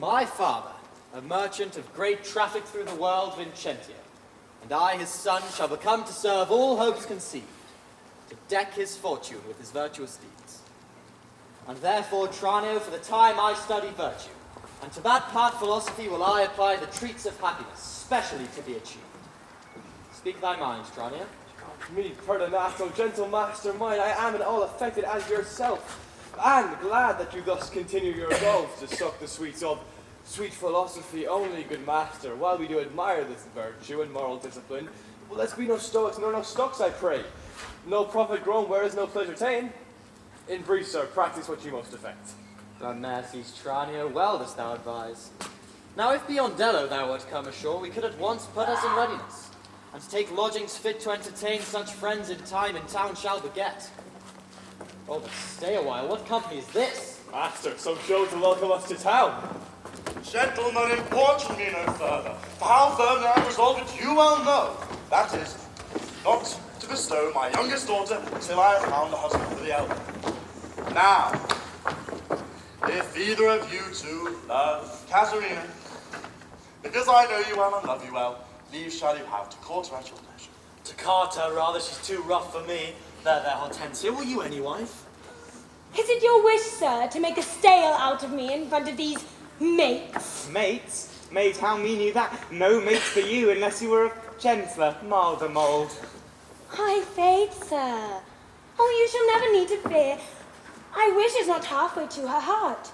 My father, a merchant of great traffic through the world, Vincentio, and I, his son, shall become to serve all hopes conceived, to deck his fortune with his virtuous deeds. And therefore, Tranio, for the time I study virtue, and to that part philosophy will I apply the treats of happiness, specially to be achieved. Speak thy mind, Tranio. Me, perdonato, gentle master mine, I am at all affected as yourself, and glad that you thus continue your goals to suck the sweets of sweet philosophy only, good master. While we do admire this virtue and moral discipline, well, let's be no stoics nor no stocks, I pray. No profit grown where is no pleasure ta'en. In brief, sir, practice what you most affect. Thy mercies, Tranio, well dost thou advise. Now if Biondello thou wert come ashore, we could at once put us in readiness, and take lodgings fit to entertain such friends in time in town shall beget. Oh, but stay a while, what company is this? Master, so show to welcome us to town. Gentlemen, importune me no further, for how firmly I am resolved it you well know. That is, not to bestow my youngest daughter till I have found a husband for the elder. Now, if either of you two love Caterina, because I know you well and love you well, leave shall you have to court her at your pleasure. To cart her, rather, she's too rough for me. There, Hortensio, will you any wife? Is it your wish, sir, to make a stale out of me in front of these mates? Mates? Mate, how mean you that? No mates for you unless you were of gentler, milder mould. High faith, sir. Oh, you shall never need to fear. I wish is not halfway to her heart.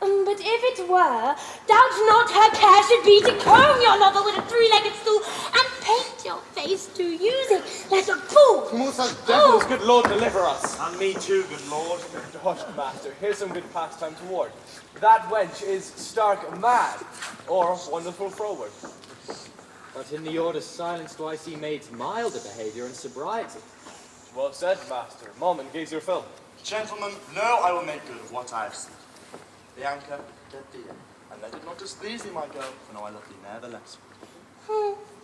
But if it were, doubt not her care should be to comb your lover with a three-legged stool and paint your face to use it like a fool. From all such devils, good Lord, deliver us. And me too, good Lord. Hush, master, here's some good pastime toward. That wench is stark mad, or wonderful froward. But in the order's silence do I see maids milder behaviour and sobriety. Well said, master. Moment, gaze your fill. Gentlemen, know I will make good of what I have seen. Bianca, get thee in, and let it not displease thee, my girl, for now I love thee nevertheless.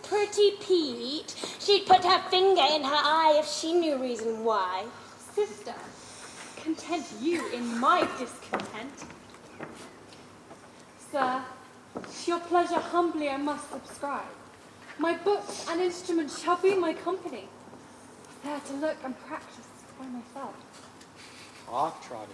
Pretty Pete. She'd put her finger in her eye if she knew reason why. Sister, content you in my discontent. Sir, to your pleasure humbly I must subscribe. My books and instruments shall be my company. There to look and practice by myself. Hark, Tranio.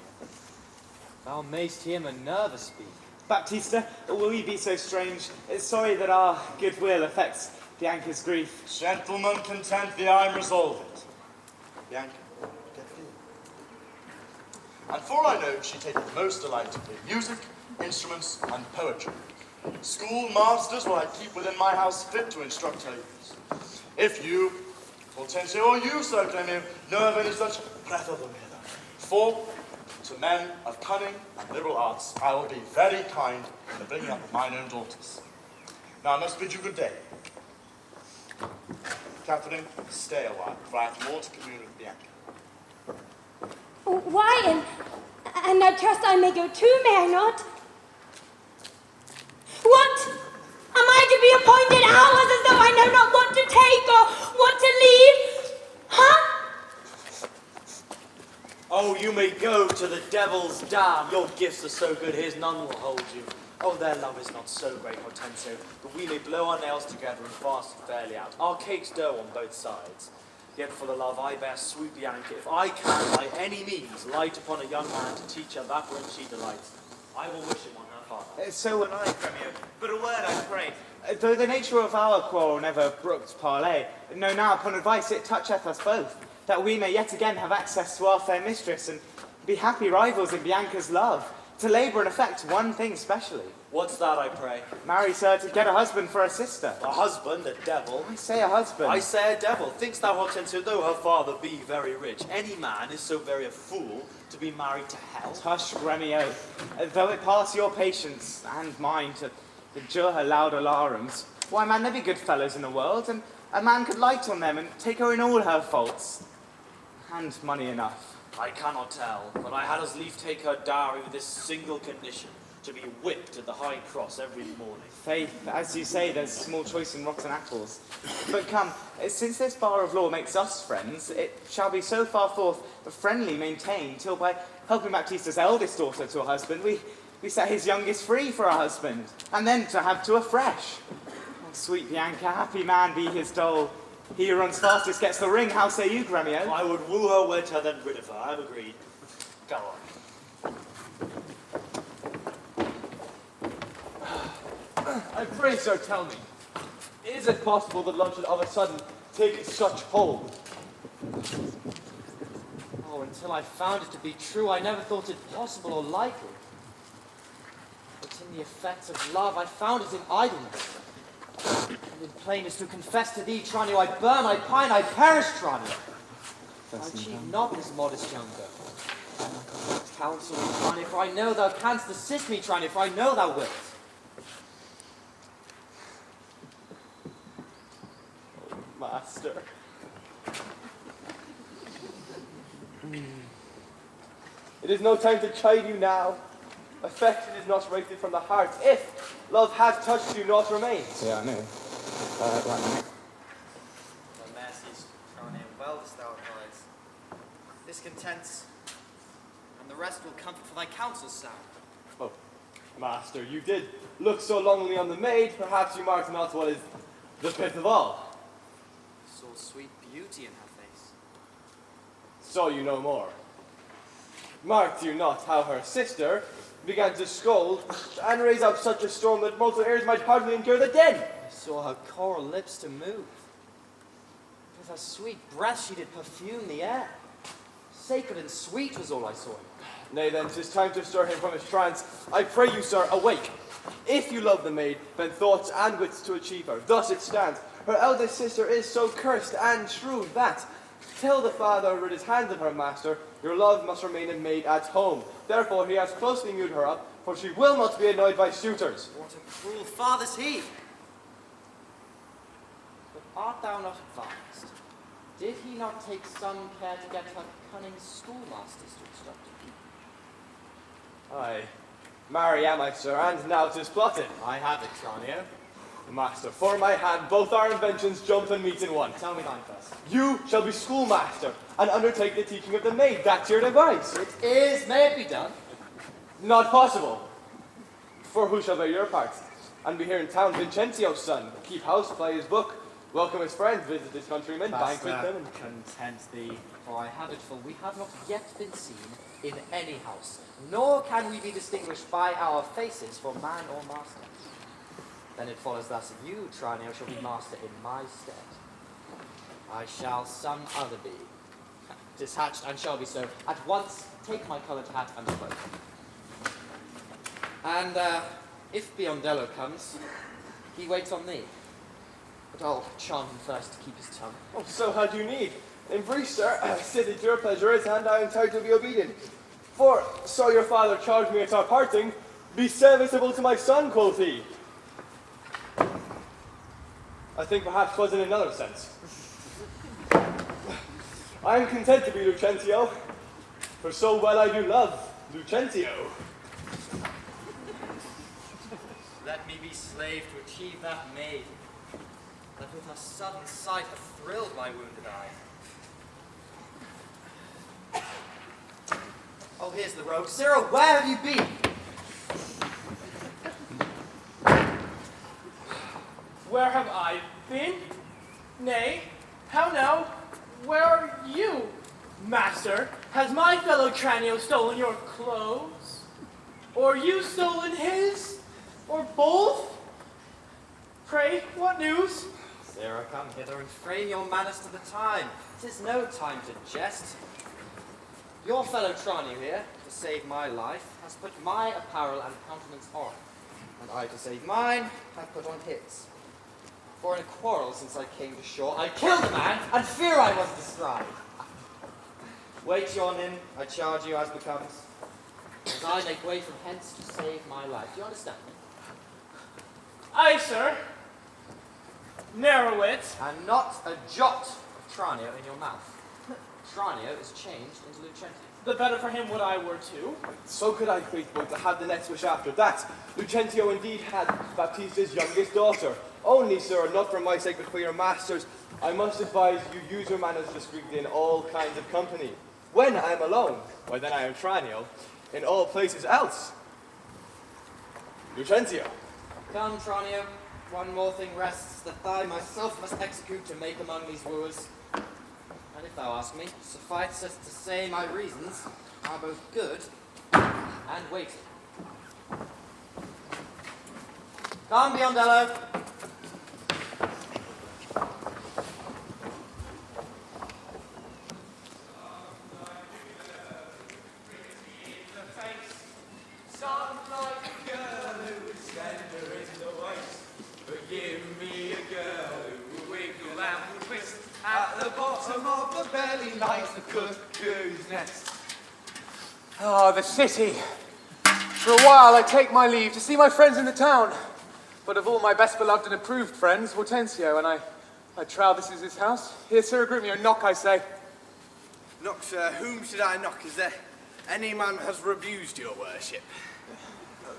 Thou mayst hear Minerva speak. Baptista, will we be so strange? Sorry that our goodwill affects Bianca's grief. Gentlemen, content thee, I am resolved. Bianca, get thee. And for I know she taketh most delight in music, instruments, and poetry. Schoolmasters will I keep within my house fit to instruct her youths. If you, Hortensio, or you, Sir Gremio, know of any such breath of the weather, for to men of cunning and liberal arts I will be very kind in the bringing up of mine own daughters. Now I must bid you good day. Catherine, stay a while, for I have more to commune with Bianca. Why, and I trust I may go too, may I not? What? Am I to be appointed hours as though I know not what to take or what to leave? Huh? Oh, you may go to the devil's dam. Your gifts are so good, here's none will hold you. Oh, their love is not so great, Hortensio, but we may blow our nails together and fast fairly out. Our cake's dough on both sides. Yet for the love I bear, sweet Bianca, if I can by any means light upon a young man to teach her that wherein she delights, I will wish him on her father. So will I, Gremio. But a word, I pray. Though the nature of our quarrel never brooked parley, know now upon advice it toucheth us both, that we may yet again have access to our fair mistress, and be happy rivals in Bianca's love, to labour and effect one thing specially. What's that, I pray? Marry, sir, to get a husband for a sister. A husband, a devil? I say a husband. I say a devil. Think'st thou, Hortensio, though her father be very rich, any man is so very a fool to be married to hell? Hush, Gremio. Though it pass your patience and mine to endure her loud alarums, why, man, there be good fellows in the world, and a man could light on them and take her in all her faults. And money enough. I cannot tell, but I had as lief take her dowry with this single condition, to be whipped at the high cross every morning. Faith, as you say, there's small choice in rotten apples. But come, since this bar of law makes us friends, it shall be so far forth friendly maintained, till by helping Baptista's eldest daughter to a husband, we we set his youngest free for a husband, and then to have two afresh. Oh, sweet Bianca, happy man be his dole. He who runs fastest gets the ring. How say you, Gremio? I would woo her, wed her, then rid of her. I'm agreed. Go on. I pray, sir, tell me, is it possible that love should of a sudden take such hold? Oh, until I found it to be true, I never thought it possible or likely. But in the effects of love, I found it in idleness. And in plainness to confess to thee, Tranio, I burn, I pine, I perish, Tranio. I achieve not this modest young girl. Counsel me, Tranio, for I know thou canst assist me, Tranio, for I know thou wilt. Master. It is no time to chide you now. Affection is not rated from the heart. If love hath touched you, naught remains. Yeah, I know. The mercies, Tranio, well dost thou advise. This contents, and the rest will comfort for thy counsel's sound. Oh, master, you did look so longingly on the maid, perhaps you marked not what is the pith of all. Saw sweet beauty in her face. Saw you no more. Marked you not how her sister began to scold and raise up such a storm that mortal ears might hardly endure the din? I saw her coral lips to move. With her sweet breath she did perfume the air. Sacred and sweet was all I saw. Nay then, 'tis time to stir him from his trance. I pray you, sir, awake. If you love the maid, then thoughts and wits to achieve her. Thus it stands. Her eldest sister is so cursed and shrewd that, till the father rid his hands of her master, your love must remain a maid at home. Therefore he has closely mewed her up, for she will not be annoyed by suitors. What a cruel father's he! But art thou not advised? Did he not take some care to get her cunning schoolmasters to instruct him? Aye, marry am I, sir, and now 'tis plotted. I have it, Tranio. Master, for my hand, both our inventions jump and meet in one. Tell me thine first. You shall be schoolmaster, and undertake the teaching of the maid. That's your device. It is, may it be done? Not possible. For who shall bear your part? And be here in town, Vincentio's son. Keep house, play his book, welcome his friends, visit his countrymen, banquet them. And content thee, for I have it, for we have not yet been seen in any house, nor can we be distinguished by our faces for man or master. Then it follows thus that you, Tranio, shall be master in my stead. I shall some other be, dishatched and shall be so. At once take my coloured hat and cloak. And if Biondello comes, he waits on thee. But I'll charm him first to keep his tongue. oh, so had you need. In brief, sir, sit at your pleasure is, and I am tired to be obedient. For, so your father charged me at our parting, be serviceable to my son, quoth he. I think perhaps 'twas in another sense. I am content to be Lucentio, for so well I do love Lucentio. Let me be slave to achieve that maid, that with her sudden sight hath thrilled my wounded eye. Oh, here's the rogue. Cyril, where have you been? Where have I been? Nay, how now? Where are you, master? Has my fellow Tranio stolen your clothes? Or you stolen his? Or both? Pray, what news? Sarah, come hither and frame your manners to the time. 'Tis no time to jest. Your fellow Tranio here, to save my life, has put my apparel and countenance on, and I, to save mine, have put on his. For in a quarrel since I came to shore, I killed a man, and fear I was described. Wait yon in, I charge you as becomes, as I make way from hence to save my life. Do you understand me? Aye, sir. Narrow it. And not a jot of Tranio in your mouth. Tranio is changed into Lucentio. The better for him would I were too. So could I, great boy, to have the next wish after that. Lucentio indeed had Baptista's youngest daughter. Only, sir, not for my sake, but for your master's, I must advise you use your manners discreetly in all kinds of company. When I am alone, why then I am Tranio, in all places else. Lucentio. Come, Tranio. One more thing rests that I myself must execute to make among these wooers. And if thou ask me, suffice it to say my reasons are both good and weighty. Come, Biondello. Ah, the city. For a while I take my leave to see my friends in the town. But of all my best beloved and approved friends, Hortensio, and I trow this is his house. Here, Sir Grumio, knock, I say. Knock, sir. Whom should I knock? Is there any man has abused your worship?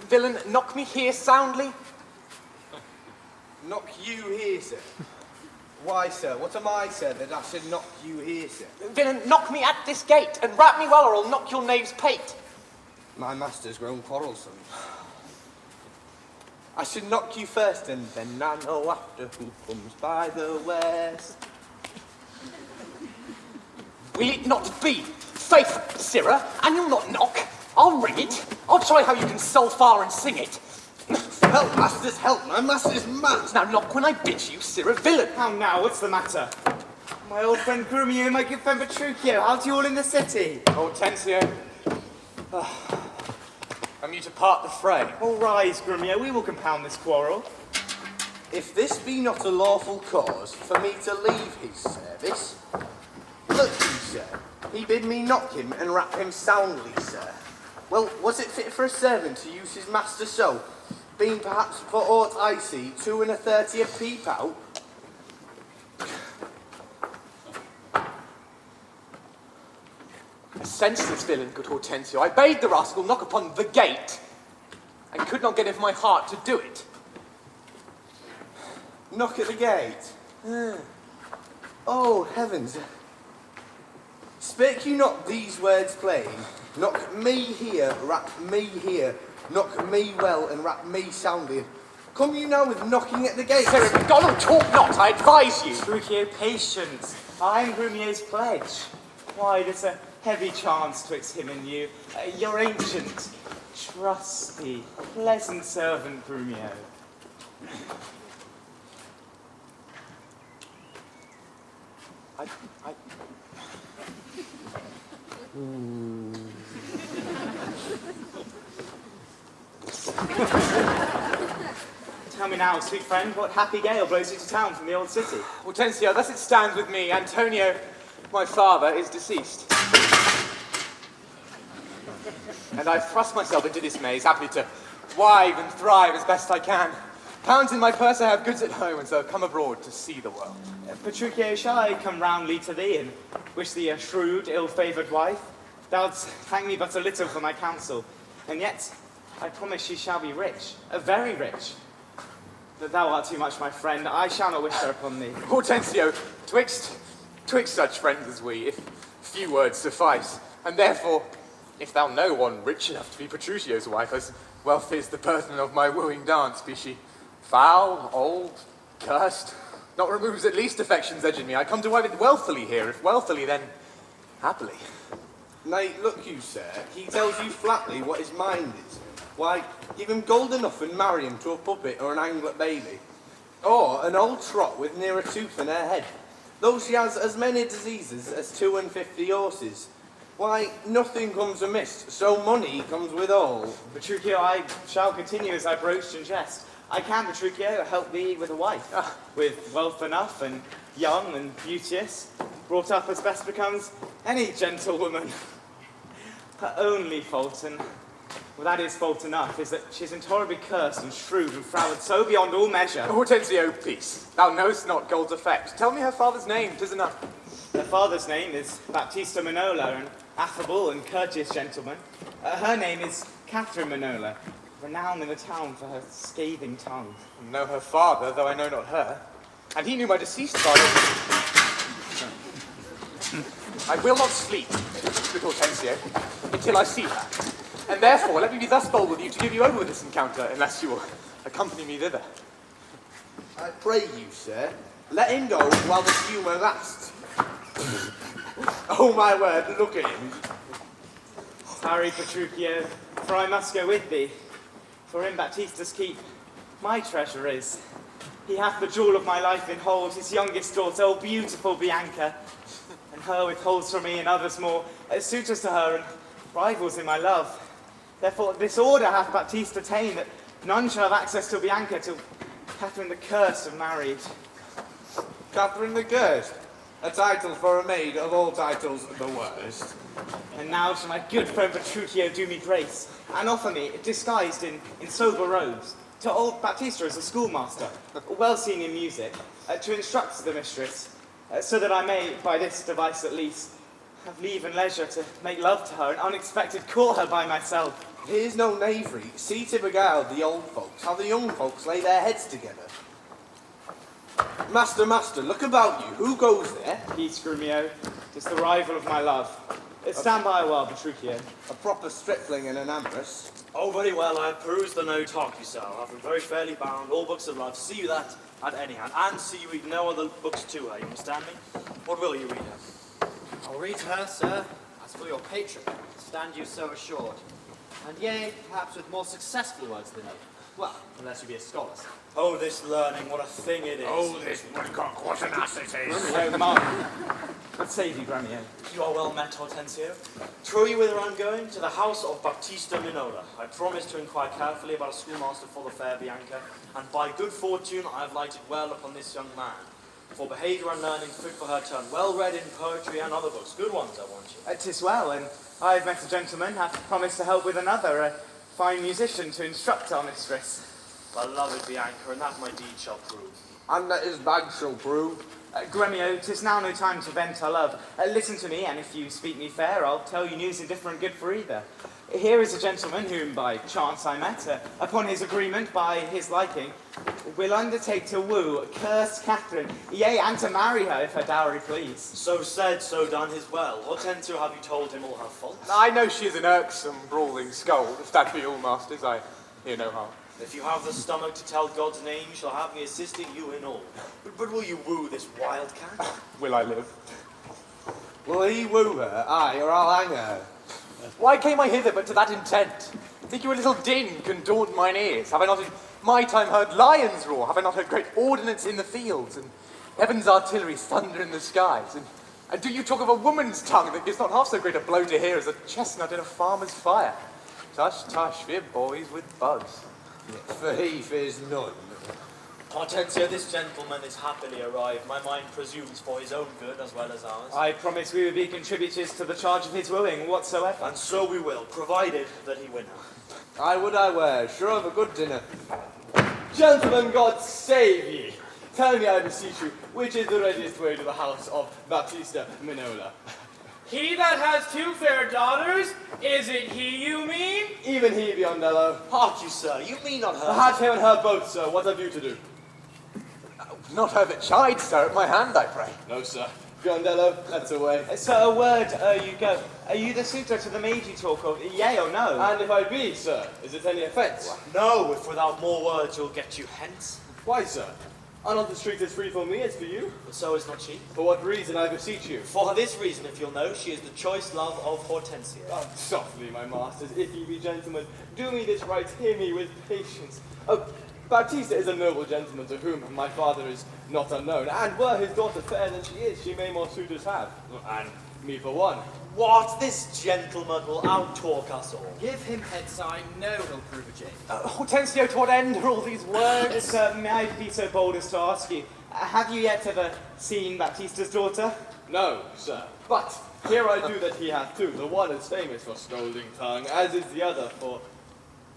Villain, knock me here soundly. Knock you here, sir. Why, sir? What am I, sir, that I should knock you here, sir? Villain, knock me at this gate, and rap me well, or I'll knock your knave's pate. My master's grown quarrelsome. I should knock you first, and then I know after who comes by the west. Will it not be? Faith, sirrah, and you'll not knock. I'll ring it. I'll try how you can so far and sing it. Help, masters, help! My master's mad! Now knock when I bid you, sirrah villain. How now? What's the matter? My old friend Grumio, my good friend Petruchio, how's you all in the city? Hortensio. Am you to part the fray? All rise, Grumio, we will compound this quarrel. If this be not a lawful cause for me to leave his service, look you, sir, he bid me knock him and rap him soundly, sir. Well, was it fit for a servant to use his master so, being perhaps for aught I see 2 and 30 a peep out? A senseless villain, good Hortensio. I bade the rascal knock upon the gate, and could not get it from my heart to do it. Knock at the gate? Oh, heavens. Spake you not these words plain? Knock me here, rap me here, knock me well and rap me soundly. Come you now with knocking at the gate? Sir, Donald, talk not, I advise you. Petruchio, patience. I'm Grumio's pledge. Why, there's a heavy chance twixt him and you. Your ancient, trusty, pleasant servant, Grumio. Tell me now, sweet friend, what happy gale blows you to town from the old city? Hortensio, thus it stands with me. Antonio, my father, is deceased. And I thrust myself into this maze, happily to wive and thrive as best I can. Pounds in my purse, I have goods at home, and so I've come abroad to see the world. Petruchio, shall I come roundly to thee and wish thee a shrewd, ill-favoured wife? Thou'lt thank me but a little for my counsel, and yet I promise she shall be rich, very rich. But thou art too much my friend, I shall not wish her upon thee. Hortensio, twixt such friends as we, if few words suffice, and therefore, if thou know one rich enough to be Petruchio's wife, as wealth is the burden of my wooing dance, be she foul, old, cursed, not removes at least affection's edge in me. I come to wife it wealthily here, if wealthily, then happily. Nay, look you, sir, he tells you flatly what his mind is. Why, give him gold enough and marry him to a puppet or an anglet baby. Or an old trot with near a tooth in her head, though she has as many diseases as 52 horses. Why, nothing comes amiss, so money comes with all. Petruchio, I shall continue as I broached in jest. I can, Petruchio, help thee with a wife, with wealth enough and young and beauteous, brought up as best becomes any gentlewoman. Her only fault, and well, that is fault enough, is that she is intolerably cursed and shrewd and froward so beyond all measure. Hortensio, peace. Thou knowest not gold's effect. Tell me her father's name, 'tis enough. Her father's name is Baptista Manola, an affable and courteous gentleman. Her name is Catherine Manola, renowned in the town for her scathing tongue. I know her father, though I know not her. And he knew my deceased father. I will not sleep, good Hortensio, until I see her. And therefore, let me be thus bold with you to give you over with this encounter, unless you will accompany me thither. I pray you, sir, let him go while the humour lasts. Oh my word, look at him. Tarry, Petruchio, for I must go with thee. For in Baptista's keep my treasure is. He hath the jewel of my life in hold, his youngest daughter, oh beautiful Bianca. And her withholds from me and others more, suitors to her and rivals in my love. Therefore this order hath Baptista ta'en, that none shall have access to Bianca till Catherine the Cursed have married. Catherine the Cursed, a title for a maid of all titles the worst. And now shall my good friend Petruchio do me grace, and offer me, disguised in sober robes, to old Baptista as a schoolmaster, well seen in music, to instruct the mistress, so that I may, by this device at least, have leave and leisure to make love to her and unexpected court her by myself. Here's no knavery. See to beguile the old folks, how the young folks lay their heads together. Master, master, look about you. Who goes there? Peace, Grumio. 'Tis the rival of my love. Stand by a while, Petruchio. A proper stripling and an amorous. Oh, very well. I have perused the no talk you sell. I have been very fairly bound. All books of love. See you that at any hand. And see you read no other books to her. You understand me? What will you read her? I'll read her, sir. As for your patron, stand you so assured. And yea, perhaps with more successful words than you. Well, unless you be a scholar, sir. Oh, this learning, what a thing it is. Oh, this woodcock, what an ass it is. Grumio, Mark. What say thee, Gremio? You are well met, Hortensio. Trow you whither I'm going? To the house of Baptista Minola. I promised to inquire carefully about a schoolmaster for the fair Bianca, and by good fortune I have lighted well upon this young man. For behaviour and learning fit for her turn, well read in poetry and other books. Good ones, I want you. 'Tis well, and I have met a gentleman, hath promised to help with another, a fine musician to instruct our mistress. Beloved Bianca, and that my deed shall prove. And that his bag shall prove. Gremio, 'tis now no time to vent our love. Listen to me, and if you speak me fair, I'll tell you news indifferent good for either. Here is a gentleman whom by chance I met, upon his agreement, by his liking, will undertake to woo cursed Catherine, yea, and to marry her if her dowry please. So said, so done his well. Hortensio, have you told him all her faults? I know she is an irksome, brawling scold. If that be all, masters, I hear no harm. If you have the stomach to tell God's name, you shall have me assisting you in all. But will you woo this wild cat? Will I live? Will he woo her? Aye, or I'll hang her. Why came I hither but to that intent? Think you a little din can daunt mine ears? Have I not in my time heard lions roar? Have I not heard great ordnance in the fields, and heaven's artillery thunder in the skies? And do you talk of a woman's tongue that gives not half so great a blow to hear as a chestnut in a farmer's fire? Tush, tush, fear boys with bugs. For he fears none. Hortensio, this gentleman is happily arrived. My mind presumes for his own good as well as ours. I promise we will be contributors to the charge of his wooing whatsoever. And so we will, provided that he win her. I would I were, sure of a good dinner. Gentlemen, God save ye. Tell me, I beseech you, which is the readiest way to the house of Baptista Minola? He that has two fair daughters, is it he you mean? Even he, Biondello. Hark you, sir, you mean not her? Have him and her both, sir. What have you to do? Not her that chides, sir, at my hand, I pray. No, sir. Biondello, that's away. So a word ere you go. Are you the suitor to the maid you talk of, yea or no? And if I be, sir, is it any offence? No, if without more words you'll get you hence. Why, sir? Are not the street as free for me as for you? But so is not she. For what reason, I beseech you? For this reason, if you'll know, she is the choice love of Hortensio. Oh, softly, my masters, if ye be gentlemen, do me this right, hear me with patience. Oh, Baptista is a noble gentleman to whom my father is not unknown, and were his daughter fair than she is, she may more suitors have, and me for one. What? This gentleman will out-talk us all. Give him heads, I know he'll prove a jade. Hortensio, to what end are all these words? Sir, may I be so bold as to ask you, have you yet ever seen Baptista's daughter? No, sir, but here I do that he hath two. The one is famous for scolding tongue, as is the other for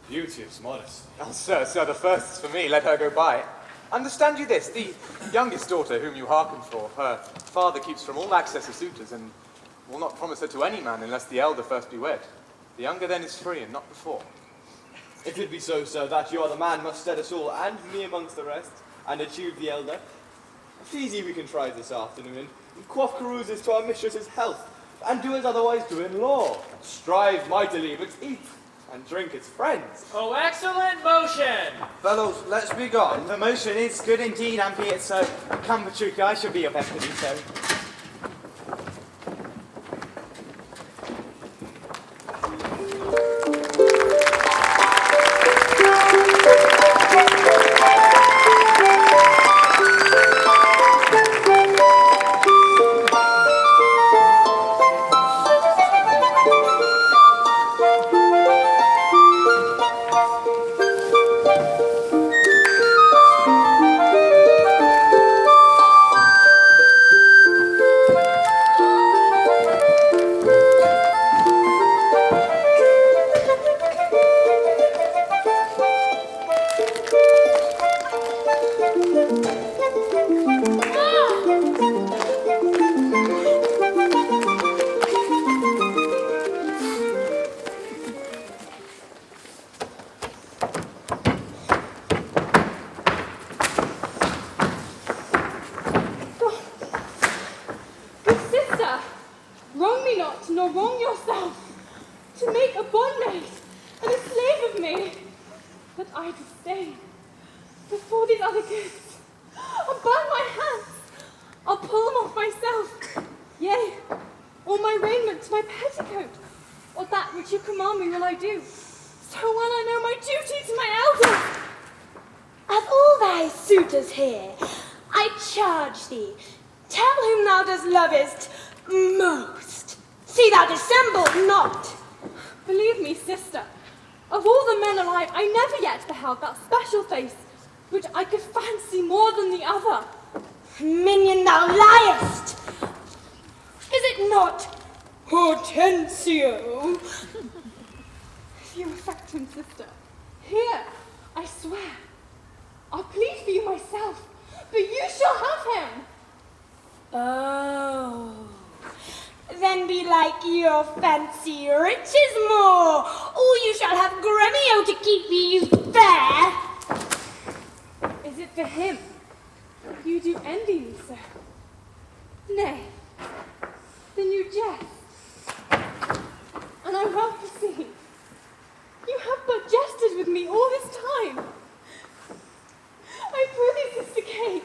beauteous modesty. Oh, sir, the first is for me, let her go by. Understand you this, the youngest daughter whom you hearken for, her father keeps from all access to suitors, and will not promise her to any man unless the elder first be wed. The younger then is free, and not before. If it be so, sir, that you are the man must stead us all, and me amongst the rest, and achieve the elder, easy we can try this afternoon, and quaff carousers to our mistress's health, and do as otherwise do in law. Strive mightily, but eat, and drink as friends. Oh, excellent motion! Fellows, let's be gone. The motion is good indeed, and be it so. Come, Petruchio, I shall be your Baptista. Hortensio! You affect him, sister. Here, I swear. I'll plead for you myself, but you shall have him. Oh. Then be like your fancy riches more, or you shall have Gremio to keep you fair. Is it for him? You do envy me, sir. Nay, then you jest. And I well perceive. You have but jested with me all this time. I prithee, Sister Kate,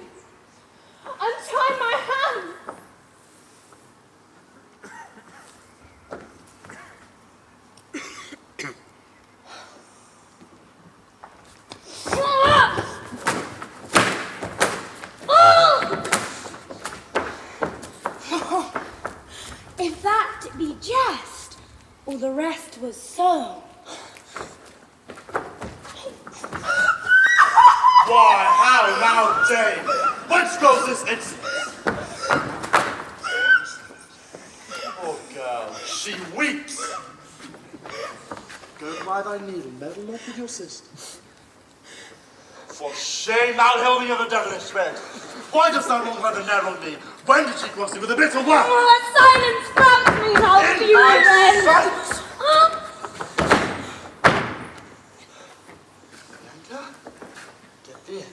untie my hands. If that be jest, all the rest was so. Why, how now, Dame? Whence grows this insolence? Poor girl, she weeps. Go ply thy needle, meddle not with your sister. For shame, thou helming of the devilish thread. Why dost thou wrong her the narrow knee? When did she cross thee with a bitter word? Oh, silence frowns me, I'll In be thy revenge. silence! Bianca, get thee in.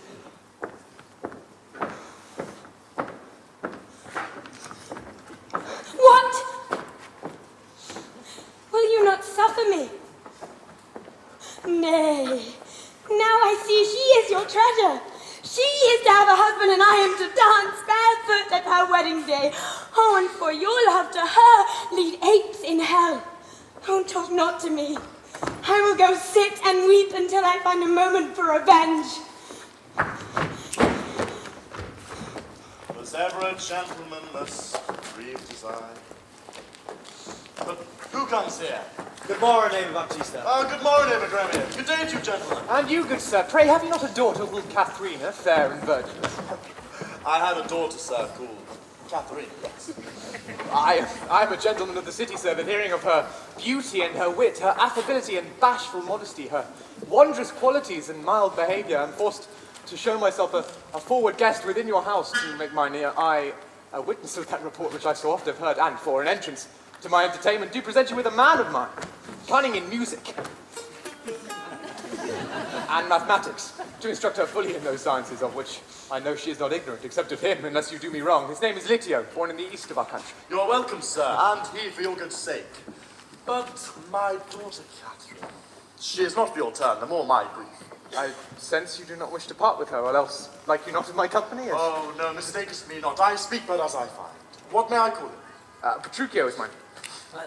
What? Will you not suffer me? Nay. Now I see she is your treasure. She is to have a husband and I am to dance barefoot at her wedding day. Oh, and for your love to her, lead apes in hell. Oh, talk not to me. I will go sit and weep until I find a moment for revenge. Was ever a gentleman less grieved as I? But who comes here? Good morning, neighbour Baptista. Good morning, neighbour Gremio. Good day to you, gentlemen. And you, good sir, pray have you not a daughter called Katharina, fair and virtuous? I have a daughter, sir, called Catherine, yes. I am a gentleman of the city, sir, but hearing of her beauty and her wit, her affability and bashful modesty, her wondrous qualities and mild behaviour, I'm forced to show myself a forward guest within your house to make mine eye a witness of that report which I so often have heard, and for an entrance to my entertainment, do present you with a man of mine, cunning in music and mathematics, to instruct her fully in those sciences of which I know she is not ignorant, except of him, unless you do me wrong. His name is Litio, born in the east of our country. You are welcome, sir, and he for your good sake. But my daughter Catherine, She is not for your turn, the more my grief. I sense you do not wish to part with her, or else like you not in my company? As... Oh, no, mistakest me not. I speak but as I find. What may I call you? Petruchio is mine.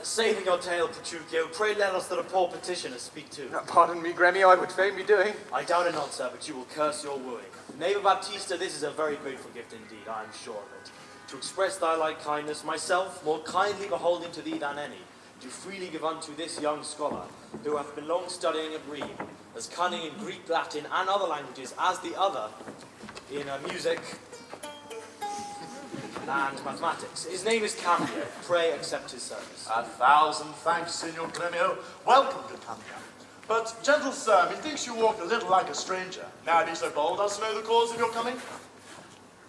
Saving your tale, Petruchio, pray let us that a poor petitioner speak too. Pardon me, Gremio, I would fain be doing. I doubt it not, sir, but you will curse your wooing. Neighbour Baptista, this is a very grateful gift indeed, I am sure of it. To express thy like kindness, myself, more kindly beholding to thee than any, do freely give unto this young scholar, who hath been long studying at Rheims, as cunning in Greek, Latin, and other languages as the other in music and mathematics. His name is Grumio. Pray accept his service. 1,000 thanks, Signor Gremio. Welcome, good Grumio. But, gentle sir, methinks you walk a little like a stranger. Now be so bold as to know the cause of your coming?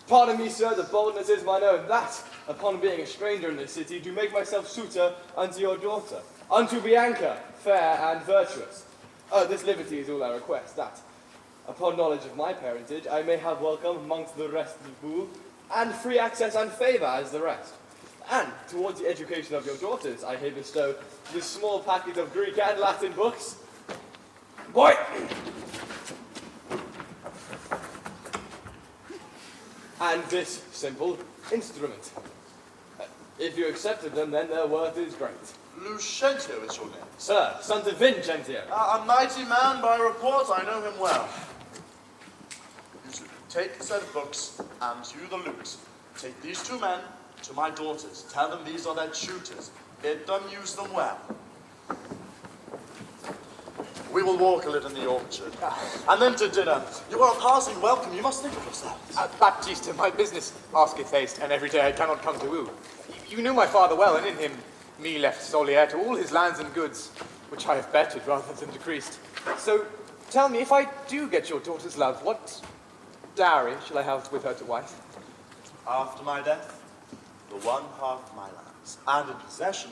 Pardon me, sir, the boldness is mine own, that, upon being a stranger in this city, do make myself suitor unto your daughter, unto Bianca, fair and virtuous. This liberty is all I request, that, upon knowledge of my parentage, I may have welcome amongst the rest of the boo, and free access and favour as the rest. And towards the education of your daughters, I here bestow this small packet of Greek and Latin books. Boy! And this simple instrument. If you accepted them, then their worth is great. Lucentio is your name. Sir, son to Vincentio. A mighty man by report, I know him well. You should take the set of books, and you the lute. Take these two men to my daughters. Tell them these are their tutors. Bid them use them well. We will walk a little in the orchard. And then to dinner. You are a passing welcome. You must think of yourselves. Baptista, my business asketh haste, and every day I cannot come to woo. You knew my father well, and in him me left sole heir to all his lands and goods, which I have bettered rather than decreased. So tell me, if I do get your daughter's love, what dowry shall I have with her to wife? After my death, the 1/2 of my lands, and in possession,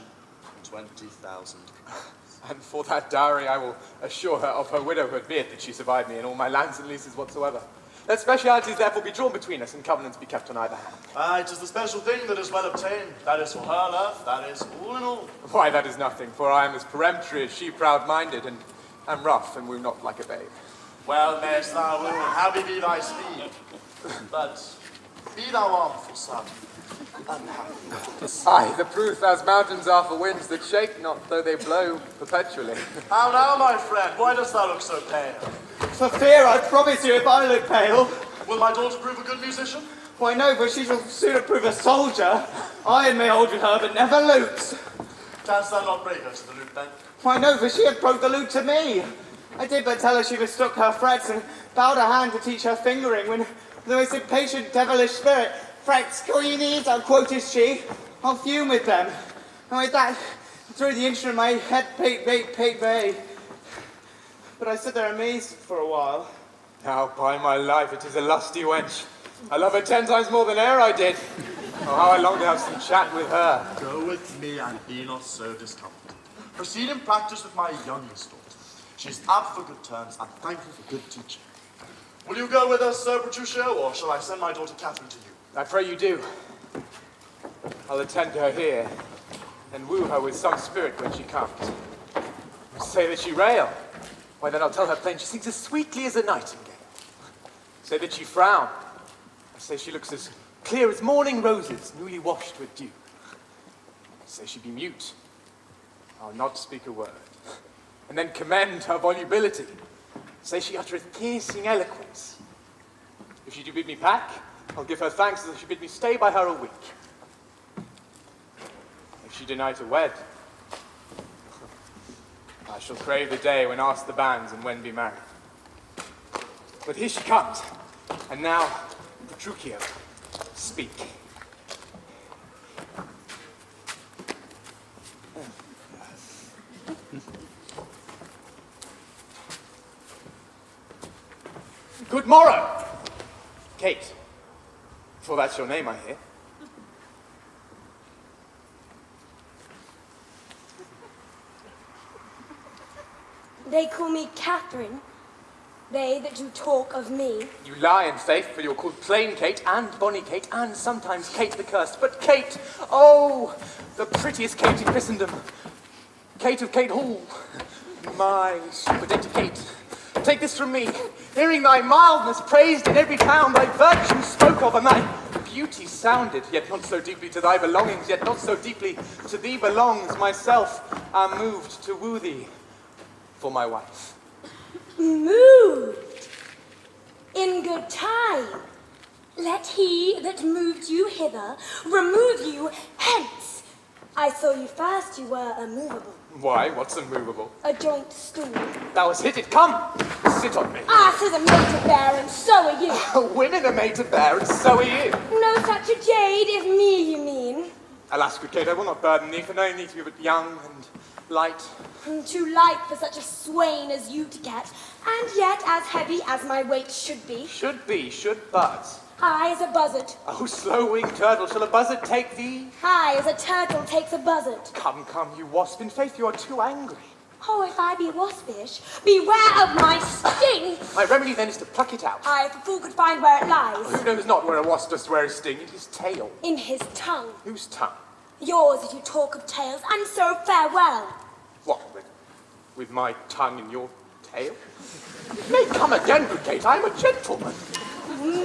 20,000 crowns. And for that dowry I will assure her of her widowhood, be it that she survive me in all my lands and leases whatsoever. Let specialities therefore be drawn between us, and covenants be kept on either hand. It is the special thing that is well obtained. That is for her love, that is all in all. Why, that is nothing, for I am as peremptory as she proud-minded, and am rough, and woo not like a babe. Well mayst thou woo, and happy be thy speed. But be thou armed for some unhappy. Aye, the proof as mountains are for winds that shake not, though they blow perpetually. How now, my friend? Why dost thou look so pale? For fear, I promise you, if I look pale. Will my daughter prove a good musician? Why no, but she shall sooner prove a soldier. Iron may hold with her, but never lute. Canst thou not break her to the lute, then? Why no, for she had broke the lute to me. I did but tell her she mistook her frets, and bowed her hand to teach her fingering, when the most impatient devilish spirit, frets, call you these, quoted she, I'll fume with them. And with that, through the instrument my head paid bay. But I stood there amazed for a while. Now, by my life, it is a lusty wench. I love her 10 times more than e'er I did. Oh, how I long to have some chat with her. Go with me, and be not so discomforted. Proceed in practice with my youngest daughter. She is apt for good turns, and thankful for good teaching. Will you go with us, Sir Petruchio, or shall I send my daughter Catherine to you? I pray you do. I'll attend to her here, and woo her with some spirit when she comes. Say that she rail. Why, then I'll tell her plain she sings as sweetly as a nightingale. Say that she frown. I say she looks as clear as morning roses, newly washed with dew. Say she be mute. I'll not speak a word. And then commend her volubility. Say she uttereth piercing eloquence. If she do bid me pack, I'll give her thanks as if she bid me stay by her a week. If she deny to wed, I shall crave the day when ask the banns and when be married. But here she comes, and now, Petruchio, speak. Good morrow, Kate, for that's your name, I hear. They call me Catherine, they that do talk of me. You lie in faith, for you're called plain Kate, and bonny Kate, and sometimes Kate the Cursed. But Kate, oh, the prettiest Kate in Christendom. Kate of Kate Hall, My superdated Kate, take this from me. Hearing thy mildness praised in every town, thy virtue spoke of, and thy beauty sounded, yet not so deeply to thy belongings, yet not so deeply to thee belongs. Myself am moved to woo thee for my wife. Moved? In good time. Let he that moved you hither remove you hence. I saw you first, you were immovable. Why, what's immovable? A joint stool. Thou hast hit it, come, sit on me. Asses are made to bear, and so are you. Women are made to bear, and so are you. No such a jade, if me you mean. Alas, good Kate, I will not burden thee, for knowing thee to be but young and light. Too light for such a swain as you to get, and yet as heavy as my weight should be. Should but. High as a buzzard. Oh, slow-winged turtle, shall a buzzard take thee? High as a turtle takes a buzzard. Come, you wasp, in faith you are too angry. Oh, if I be waspish, beware of my sting. My remedy then is to pluck it out. Aye, if a fool could find where it lies. Who knows not where a wasp does wear his sting? In his tail. In his tongue. Whose tongue? Yours, if you talk of tails, and so farewell. What, with my tongue in your tail? Nay, come again, good Kate, I am a gentleman.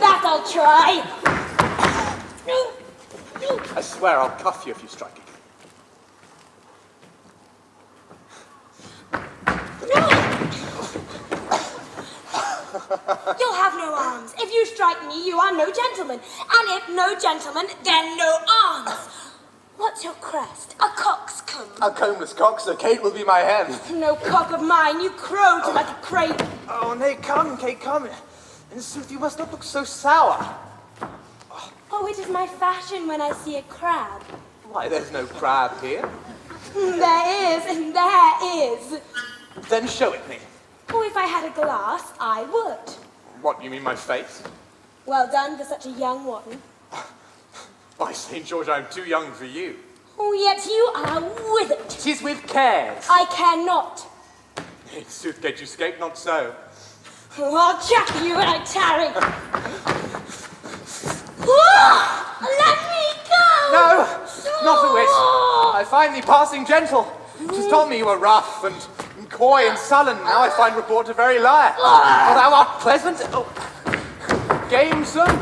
That I'll try. I swear I'll cuff you if you strike again. You'll have no arms. If you strike me, you are no gentleman. And if no gentleman, then no arms. What's your crest? A coxcomb. A combless cock, so Kate will be my hen. No cock of mine, you crow to like a craven. Oh, nay, come, Kate, come. In sooth, you must not look so sour. Oh, it is my fashion when I see a crab. Why, there's no crab here. There is. Then show it me. Oh, if I had a glass, I would. What, you mean my face? Well done for such a young one. By St. George, I'm too young for you. Oh, yet you are withered. 'Tis with cares. I care not. In sooth, Kate, you scape not so. Oh, I'll chuck you when I tarry. Let me go! No, not a whit. I find thee passing gentle. 'Tis told me you were rough and coy and sullen. Now I find report a very liar. For thou art pleasant, gamesome,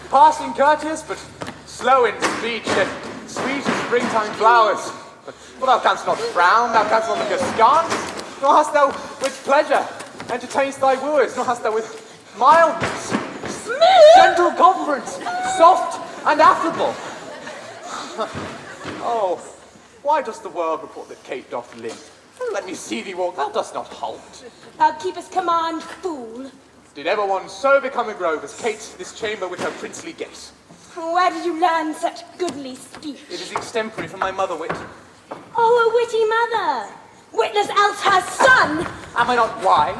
passing courteous, but slow in speech, yet sweet as springtime flowers. But thou canst not frown, thou canst not look askance, nor hast thou with pleasure entertainst thy wooers, nor hast thou with mildness, gentle conference, soft and affable. Oh, why does the world report that Kate doth live? Let me see thee walk, thou dost not halt. Thou keepest command, fool. Did ever one so become a grove as Kate this chamber with her princely gate? Where did you learn such goodly speech? It is extempore from my mother wit. Oh, a witty mother. Witness else her son. Am I not wise?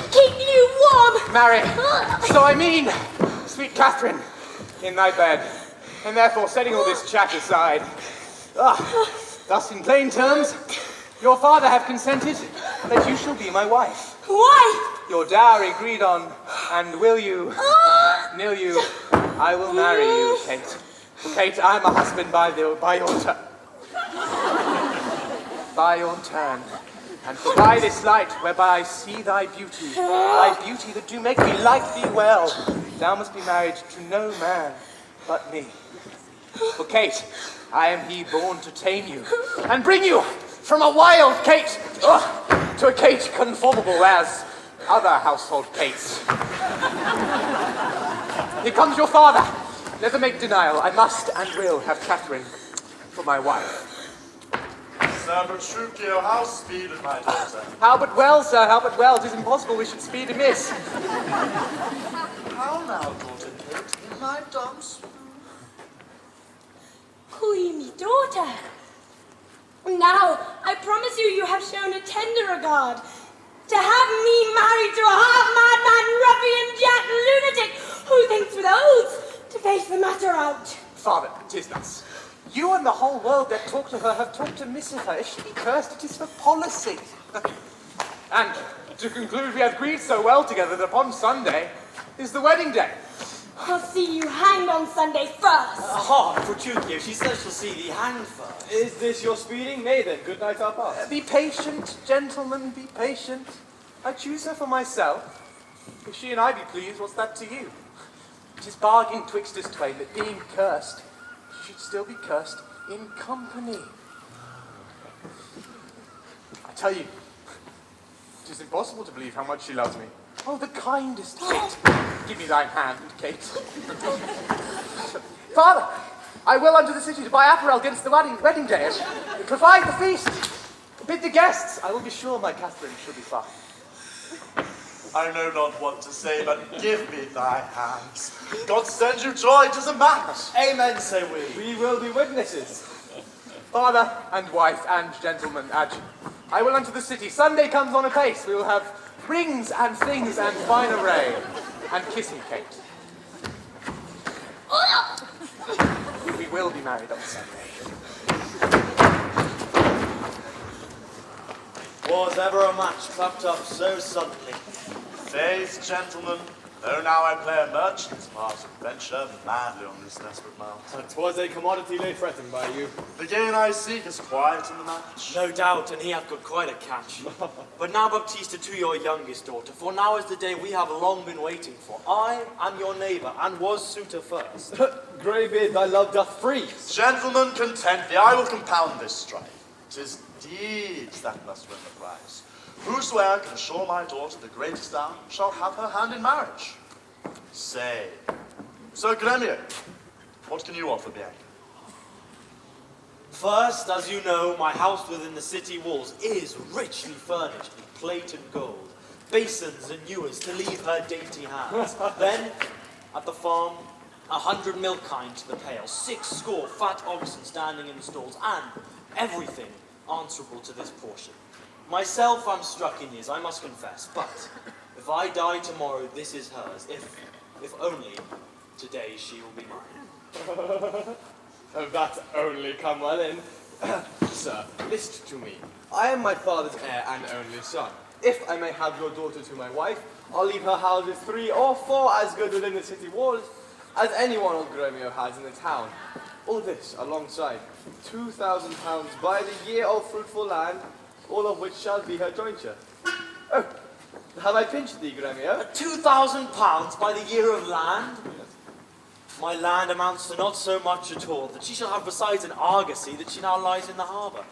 Keep you warm. Marry, so I mean, sweet Catherine, in thy bed, and therefore setting all this chat aside. Thus in plain terms, your father have consented that you shall be my wife. Wife? Your dowry agreed on, and will you, nill you, I will marry you, Kate. Kate, I am a husband by your turn. By your turn. And for by this light, whereby I see thy beauty that do make me like thee well, thou must be married to no man but me. For Kate, I am he born to tame you, and bring you from a wild Kate, to a Kate conformable as other household Kates. Here comes your father. Never make denial. I must and will have Catherine for my wife. Sir Petruchio, how speeded my daughter? How but well, sir, how but well. 'Tis impossible we should speed amiss. How now, daughter Kate, in my dumb swoon? Who me daughter? Now, I promise you, you have shown a tender regard. To have me married to a half-madman, ruffian, jack, lunatic, who thinks with oaths to face the matter out. Father, 'tis thus. You and the whole world that talk to her have talked amiss of her. If she be cursed, it is for policy. And to conclude, we have agreed so well together that upon Sunday is the wedding day. I'll see you hanged on Sunday first. Petruchio, she says she'll see thee hanged first. Is this your speeding? Nay then, good night our pass. Be patient, gentlemen, be patient. I choose her for myself. If she and I be pleased, what's that to you? 'Tis bargain twixt us twain that being cursed, she should still be cursed in company. I tell you, 'tis impossible to believe how much she loves me. Oh, the kindest Kate. Give me thine hand, Kate. Father, I will unto the city to buy apparel against the wedding day, and provide the feast. Bid the guests. I will be sure my Catherine shall be fine. I know not what to say, but give me thy hands. God send you joy, 'tis a match. Amen, say we. We will be witnesses. Father and wife and gentlemen, I will unto the city. Sunday comes on apace. We will have rings and things and fine array. And kiss me, Kate. We will be married on Sunday. Was ever a match plucked up so suddenly? Faith, gentlemen, though now I play a merchant's part and venture madly on this desperate mount. 'Twas a commodity late threatened by you. The gain I seek is quiet in the match. No doubt, and he hath got quite a catch. But now, Baptista, to your youngest daughter, for now is the day we have long been waiting for. I am your neighbour, and was suitor first. Greybeard, thy love doth freeze. Gentlemen, content thee, I will compound this strife. 'Tis deeds that must win the prize. Whosoe'er can assure my daughter the greatest hour shall have her hand in marriage. Say, Sir Gremio, what can you offer, Bianca? First, as you know, my house within the city walls is richly furnished with plate and gold, basins and ewers to leave her dainty hands. Then, at the farm, 100 milk kine to the pail, 60 fat oxen standing in the stalls, and everything answerable to this portion. Myself, I'm struck in years, I must confess, but if I die tomorrow, this is hers. If only today she will be mine. That only come well in. Sir, list to me. I am my father's heir and only son. If I may have your daughter to my wife, I'll leave her houses 3 or 4 as good within the city walls as anyone old Gremio has in the town. All this alongside £2,000 by the year of fruitful land, all of which shall be her jointure. Oh, have I pinched thee, Gremio? £2,000 by the year of land? My land amounts to not so much at all, that she shall have besides an argosy that she now lies in the harbour.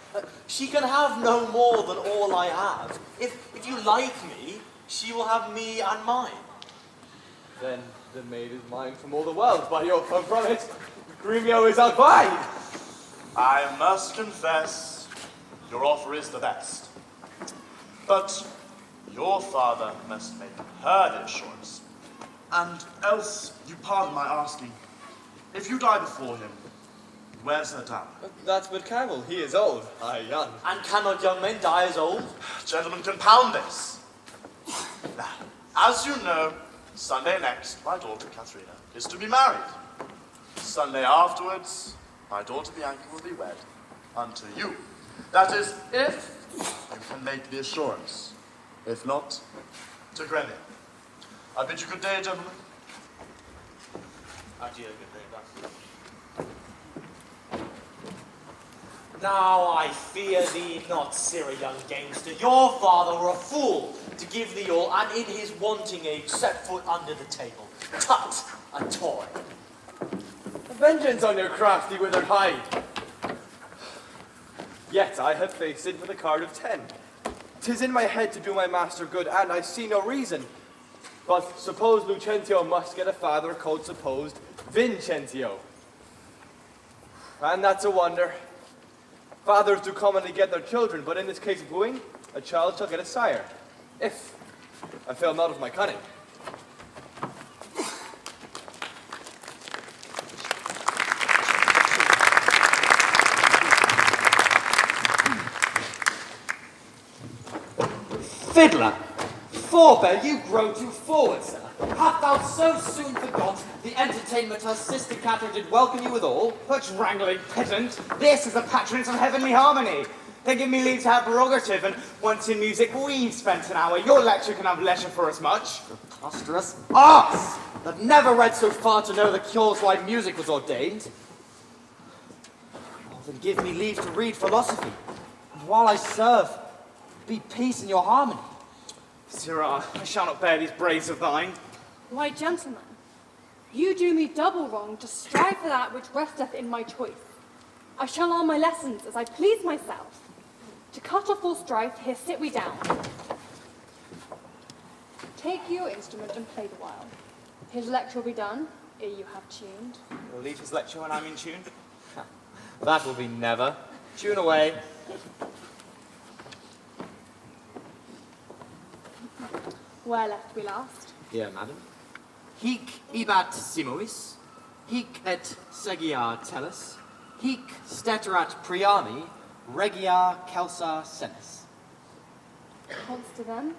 She can have no more than all I have. If you like me, she will have me and mine. Then the maid is mine from all the world, by your promise. Grumio is outbide. I must confess, your offer is the best. But your father must make her the assurance. And else, you pardon my asking, if you die before him, where's her dower? That's but Campbell, he is old, I young. And cannot young men die as old? Gentlemen, compound this. Now, as you know, Sunday next, my daughter Katharina is to be married. Sunday afterwards, my daughter Bianca will be wed unto you. That is, if you can make the assurance. If not, to Gremio. I bid you good day, gentlemen. Adieu, good day, Bath. Now I fear thee not, sirrah young gamester. Your father were a fool to give thee all, and in his wanting age set foot under the table. Tut, a toy. Vengeance on your crafty withered hide. Yet I have faced it with a card of 10. 'Tis in my head to do my master good, and I see no reason. But suppose Lucentio must get a father called supposed Vincentio. And that's a wonder. Fathers do commonly get their children, but in this case of wooing, a child shall get a sire, if I fail not of my cunning. Fiddler! Forbear, you grow too forward, sir. Hast thou so soon forgot the entertainment her sister Catherine did welcome you withal? Such wrangling pedant. This is the patroness of heavenly harmony. They give me leave to have prerogative, and once in music we've spent an hour. Your lecture can have leisure for as much. Preposterous arts! that never read so far to know the cures why music was ordained. Oh, then give me leave to read philosophy, and while I serve, be peace in your harmony. Sirrah, I shall not bear these braves of thine. Why, gentlemen, you do me double wrong to strive for that which resteth in my choice. I shall learn my lessons as I please myself. To cut off all strife, here sit we down. Take your instrument and play the while. His lecture will be done, ere you have tuned. You'll leave his lecture when I'm in tune. That will be never. Tune away. Where left we last? Here, madam. Hic ibat simuis, hic et segia tellus, hic steterat priami, regia celsa senes. Consta then.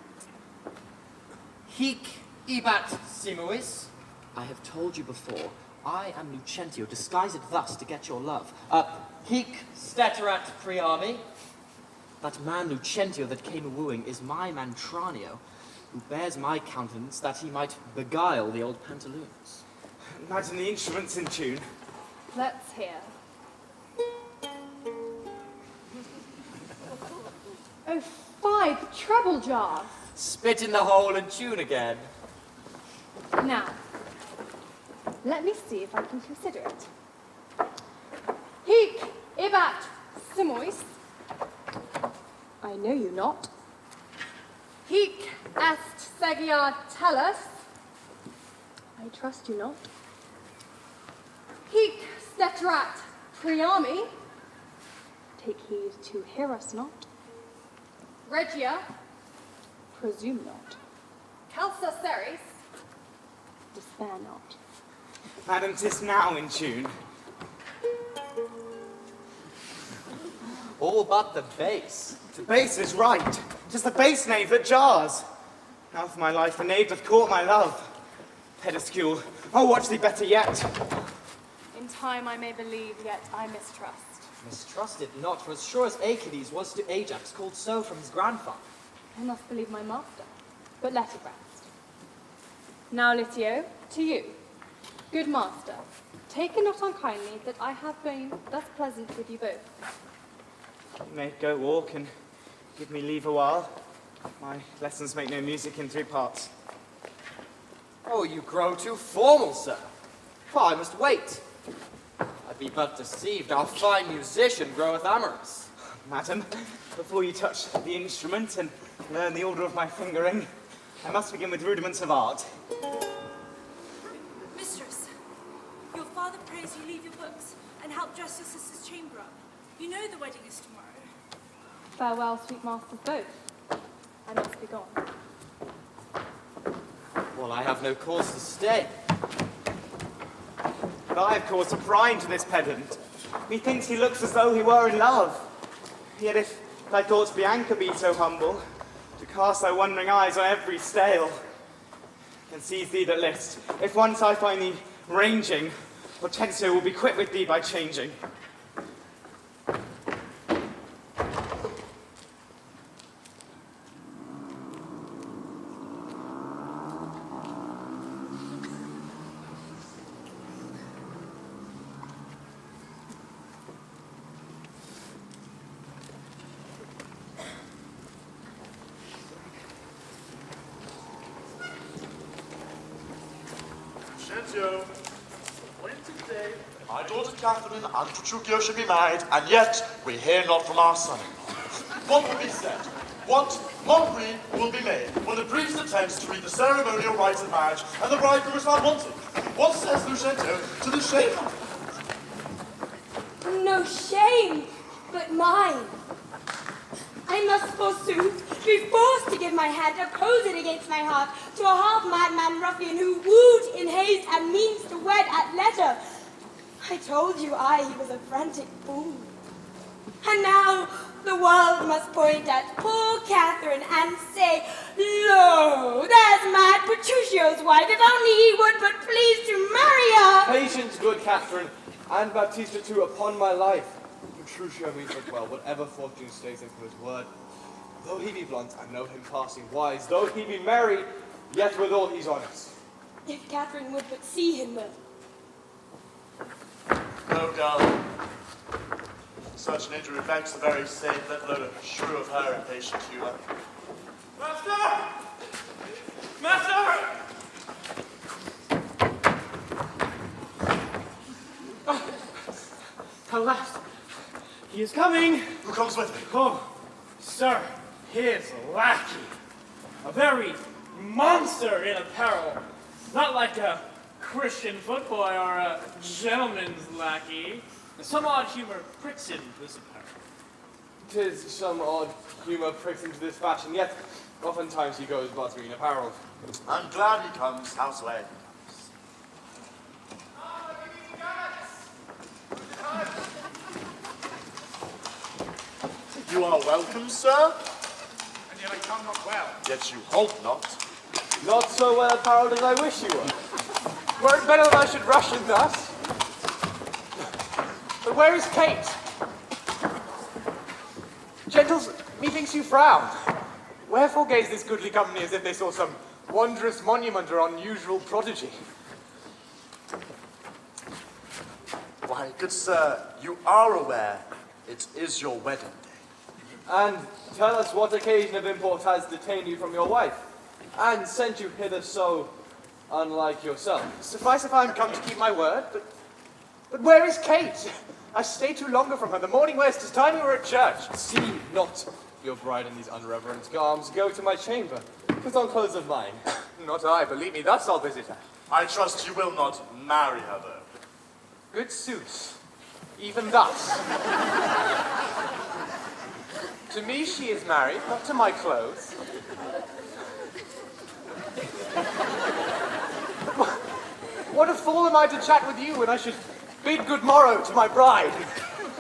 Hic ibat simuis. I have told you before, I am Lucentio, disguised thus to get your love. Hic steterat priami. That man Lucentio that came a-wooing is my man Tranio, who bears my countenance that he might beguile the old pantaloons. Imagine the instruments in tune. Let's hear. Oh, 5 treble jars. Spit in the hole and tune again. Now, let me see if I can consider it. Hic ibat simois. I know you not. Hic est segia tellus. I trust you not. Hic steterat priami. Take heed to hear us not. Regia. Presume not. Calsa seris. Despair not. Madam, 'tis now in tune. All but the bass. The bass is right. 'Tis the bass knave that jars. Now for my life, the knave doth court my love. Pedescule, I'll watch thee better yet. In time I may believe, yet I mistrust. Mistrust it not, for as sure as Achilles was to Ajax, called so from his grandfather. I must believe my master, but let it rest. Now, Litio, to you. Good master, take it not unkindly that I have been thus pleasant with you both. You may go walk and give me leave a while. My lessons make no music in 3 parts. Oh, you grow too formal, sir. I must wait. I be but deceived, our fine musician groweth amorous. Madam, before you touch the instrument and learn the order of my fingering, I must begin with rudiments of art. Mistress, your father prays you leave your books and help dress your sister's chamber up. You know the wedding is tomorrow. Farewell, sweet masters both. I must be gone. Well, I have no cause to stay. But I have cause to pry into this pedant. Methinks he looks as though he were in love. Yet if thy thoughts Bianca be so humble, to cast thy wondering eyes on every stale, then seize thee that list. If once I find thee ranging, Hortensio will be quit with thee by changing. Lucentio, appointed day, my daughter Catherine and Petruchio should be married, and yet we hear not from our son-in-law. What will be said? What mockery will be made when the priest attempts to read the ceremonial rites of marriage and the bridegroom is found wanting? What says Lucentio to the shame of it? No shame, but mine. I must forsooth be forced to give my hand, opposed against my heart, to a half-madman ruffian who wooed in haste and means to wed at leisure. I told you he was a frantic fool. And now the world must point at poor Catherine and say, lo, there's mad Petruchio's wife, if only he would but please to marry her. Patience, good Catherine, and Baptista too, upon my life. Petruchio means us well, whatever fortune stays him for his word. Though he be blunt, I know him passing wise. Though he be merry, yet withal he's honest. If Catherine would but see him, No, darling. Such an injury vexed the very saint, let alone a shrew of her impatient humour. Master! Master! At last, he is coming. Who comes with me? Oh, sir, his lackey. A very monster in apparel. Not like a Christian footboy or a gentleman's lackey. Some odd humor pricks into this apparel. 'Tis some odd humour pricks into this fashion, yet oftentimes he goes buttering in apparel. I'm glad he comes. Houseway. You are welcome, sir. And yet I come not well. Yet you hope not. Not so well apparelled as I wish you were. Were it better that I should rush in thus? But where is Kate? Gentles, methinks you frown. Wherefore gaze this goodly company as if they saw some wondrous monument or unusual prodigy? Why, good sir, you are aware it is your wedding day. And tell us what occasion of import has detained you from your wife, and sent you hither so unlike yourself. Suffice if I am come to keep my word, but where is Kate? I stay too longer from her. The morning wears, 'tis time we were at church. See not your bride in these unreverent garms. Go to my chamber. Put on clothes of mine. Not I, believe me, thus I'll visit her. I trust you will not marry her, though. Good sooth, even thus. To me she is married, not to my clothes. What a fool am I to chat with you when I should bid good morrow to my bride.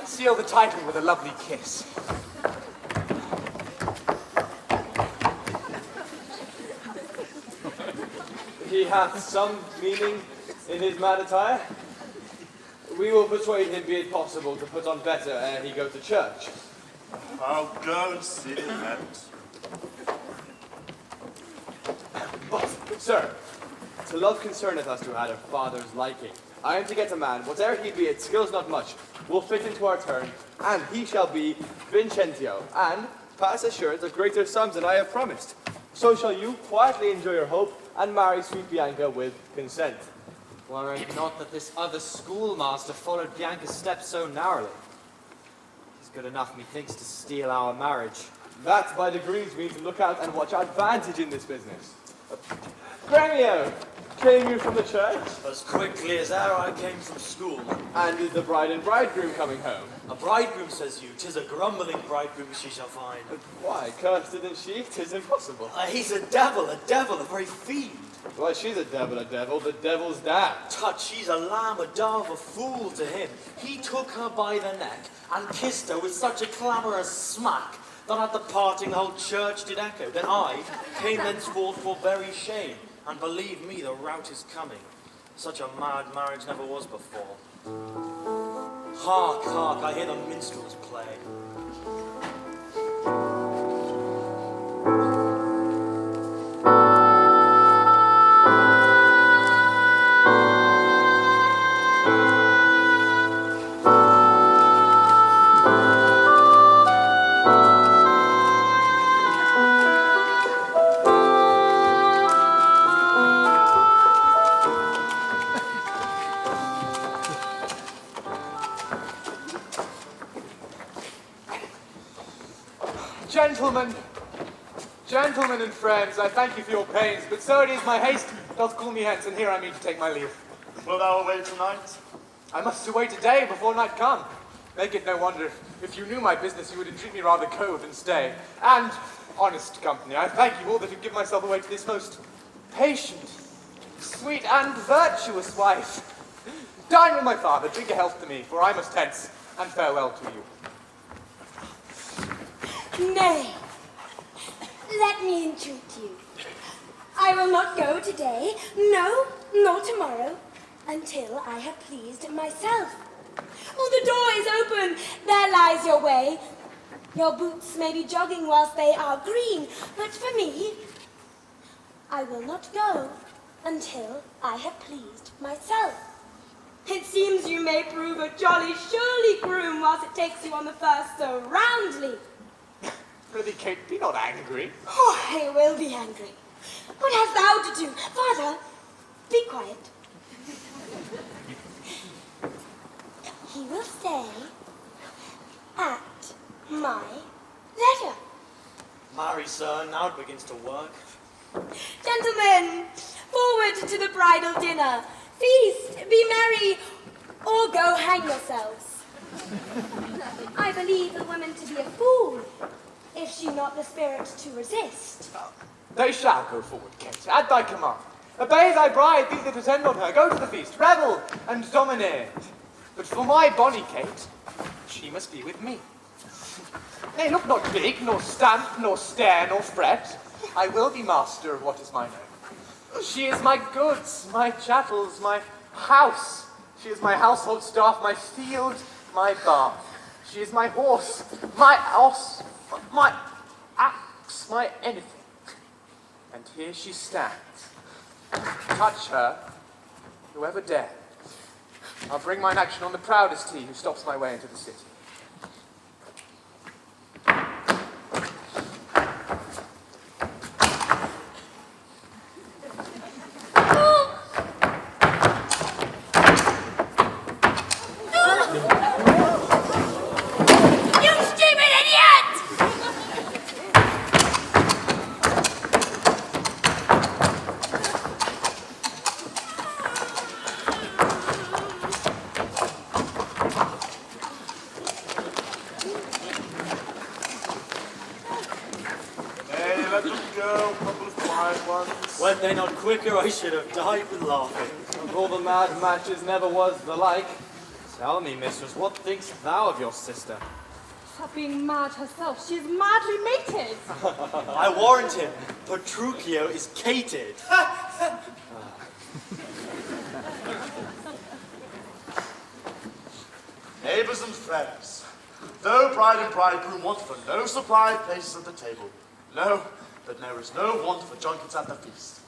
Seal the title with a lovely kiss. He hath some meaning in his mad attire. We will persuade him, be it possible, to put on better ere he go to church. I'll go and see the event. But, sir, to love concerneth us to add a father's liking. I am to get a man, whate'er he be, it skills not much, will fit into our turn, and he shall be Vincentio, and pass assurance of greater sums than I have promised. So shall you quietly enjoy your hope, and marry sweet Bianca with consent. Were it not that this other schoolmaster followed Bianca's steps so narrowly. He's good enough, methinks, to steal our marriage. That by degrees means look out and watch advantage in this business. Gremio, came you from the church? As quickly as e'er I came from school. And is the bride and bridegroom coming home? A bridegroom, says you, 'tis a grumbling bridegroom she shall find. Why, cursed isn't she? 'Tis impossible. He's a devil, a very fiend. Why, she's a devil, the devil's dam. Tut, she's a lamb, a dove, a fool to him. He took her by the neck and kissed her with such a clamorous smack that at the parting the whole church did echo. Then I came thenceforth for very shame, and believe me, the rout is coming. Such a mad marriage never was before. Hark, hark, I hear the minstrels play. Gentlemen and friends, I thank you for your pains, but so it is my haste doth call me hence, and here I mean to take my leave. Wilt thou away tonight? I must away today before night come. Make it no wonder, if you knew my business, you would entreat me rather go than stay. And, honest company, I thank you all that have given myself away to this most patient, sweet, and virtuous wife. Dine with my father, drink a health to me, for I must hence, and farewell to you. Nay, let me entreat you. I will not go today, no, nor tomorrow, until I have pleased myself. Oh, the door is open, there lies your way. Your boots may be jogging whilst they are green, but for me, I will not go until I have pleased myself. It seems you may prove a jolly surely groom whilst it takes you on the first so roundly. Prithee, Kate, be not angry. Oh, I will be angry. What hast thou to do? Father, be quiet. He will stay at my leisure. Marry, sir, now it begins to work. Gentlemen, forward to the bridal dinner. Feast, be merry, or go hang yourselves. I believe the woman to be a fool, if she not the spirit to resist. They shall go forward, Kate, at thy command. Obey thy bride, these that attend on her. Go to the feast, revel, and dominate. But for my bonny Kate, she must be with me. Nay, look not big, nor stamp, nor stare, nor fret. I will be master of what is mine own. She is my goods, my chattels, my house. She is my household staff, my field, my bath. She is my horse, my oss, my axe, my anything. And here she stands. Touch her, whoever dare. I'll bring mine action on the proudest he who stops my way into the city. Were they not quicker, I should have died with laughing. Of all the mad matches never was the like. Tell me, mistress, what thinkst thou of your sister? Of being mad herself, she is madly mated. I warrant him, Petruchio is cated. Neighbours and friends, though bride and bridegroom want for no supply of places at the table, know that there is no want for junkets at the feast.